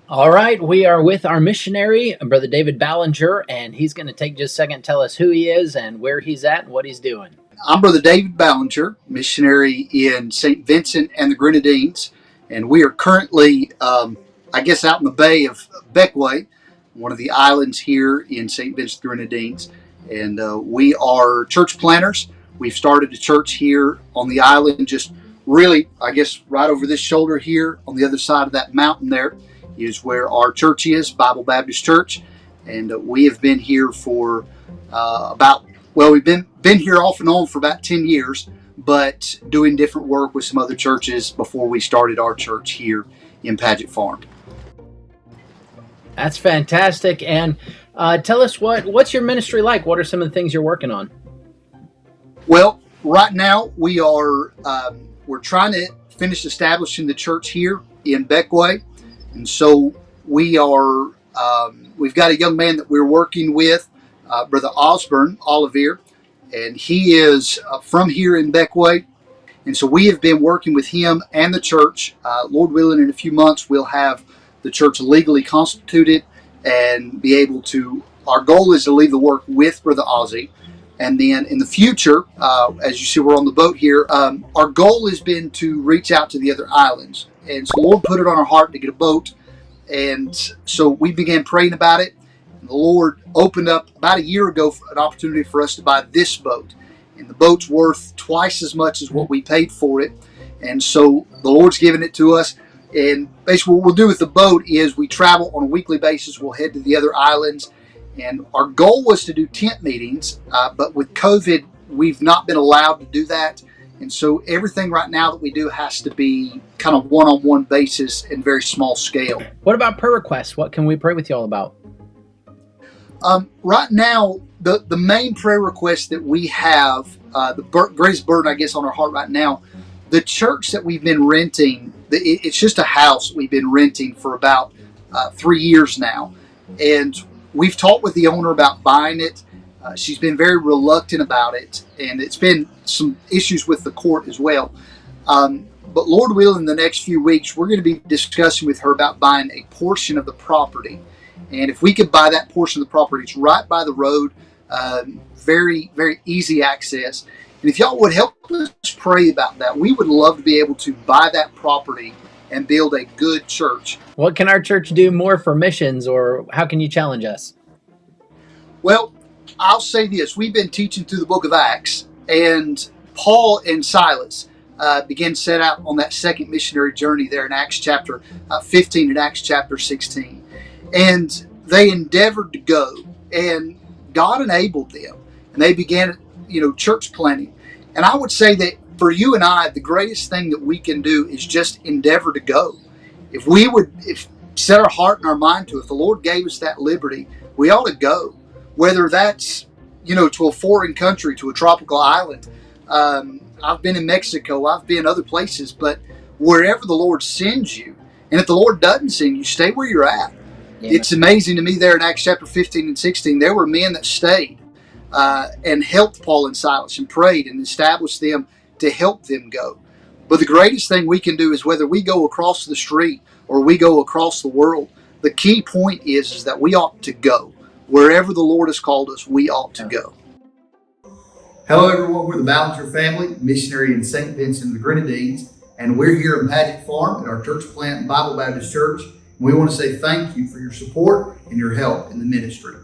All right, we are with our missionary, Brother David Ballinger, and he's going to take just a second to tell us who he is and where he's at and what he's doing. I'm Brother David Ballinger, missionary in St. Vincent and the Grenadines, and we are currently, out in the Bay of Beckway, one of the islands here in St. Vincent Grenadines, and we are church planters. We've started a church here on the island, just really, right over this shoulder here on the other side of that mountain there is where our church is, Bible Baptist Church, and we have been here for we've been here off and on for about 10 years, but doing different work with some other churches before we started our church here in Paget Farm. That's fantastic. And tell us what's your ministry like? What are some of the things you're working on? Well, right now we're trying to finish establishing the church here in Beckway, and so we've got a young man that we're working with, Brother Oliver, and he is from here in Beckway. And so we have been working with him and the church. Lord willing, in a few months, we'll have the church legally constituted and be able to, our goal is to leave the work with Brother Ozzy. And then in the future, as you see, we're on the boat here. Our goal has been to reach out to the other islands. And so the Lord put it on our heart to get a boat. And so we began praying about it. The Lord opened up about a year ago an opportunity for us to buy this boat. And the boat's worth twice as much as what we paid for it. And so the Lord's given it to us. And basically what we'll do with the boat is we travel on a weekly basis. We'll head to the other islands. And our goal was to do tent meetings. But with COVID, we've not been allowed to do that. And so everything right now that we do has to be kind of one-on-one basis and very small scale. What about prayer requests? What can we pray with you all about? Right now, the main prayer request that we have, the greatest burden, I guess, on our heart right now, the church that we've been renting, it's just a house we've been renting for about 3 years now. And we've talked with the owner about buying it. She's been very reluctant about it, and it's been some issues with the court as well. But Lord willing, in the next few weeks, we're going to be discussing with her about buying a portion of the property. And if we could buy that portion of the property, it's right by the road, very, very easy access. And if y'all would help us pray about that, we would love to be able to buy that property and build a good church. What can our church do more for missions, or how can you challenge us? Well, I'll say this. We've been teaching through the book of Acts, and Paul and Silas began set out on that second missionary journey there in Acts chapter 15 and Acts chapter 16. And they endeavored to go, and God enabled them, and they began, church planting. And I would say that for you and I, the greatest thing that we can do is just endeavor to go. If we would set our heart and our mind to it, if the Lord gave us that liberty, we ought to go. Whether that's, to a foreign country, to a tropical island. I've been in Mexico, I've been other places, but wherever the Lord sends you, and if the Lord doesn't send you, stay where you're at. Yeah. It's amazing to me there in Acts chapter 15 and 16, there were men that stayed and helped Paul and Silas and prayed and established them to help them go. But the greatest thing we can do is whether we go across the street or we go across the world, the key point is that we ought to go. Wherever the Lord has called us, we ought to go. Hello everyone, we're the Ballinger family, missionary in St. Vincent and the Grenadines, and we're here in Paget Farm at our church plant, Bible Baptist Church. We want to say thank you for your support and your help in the ministry.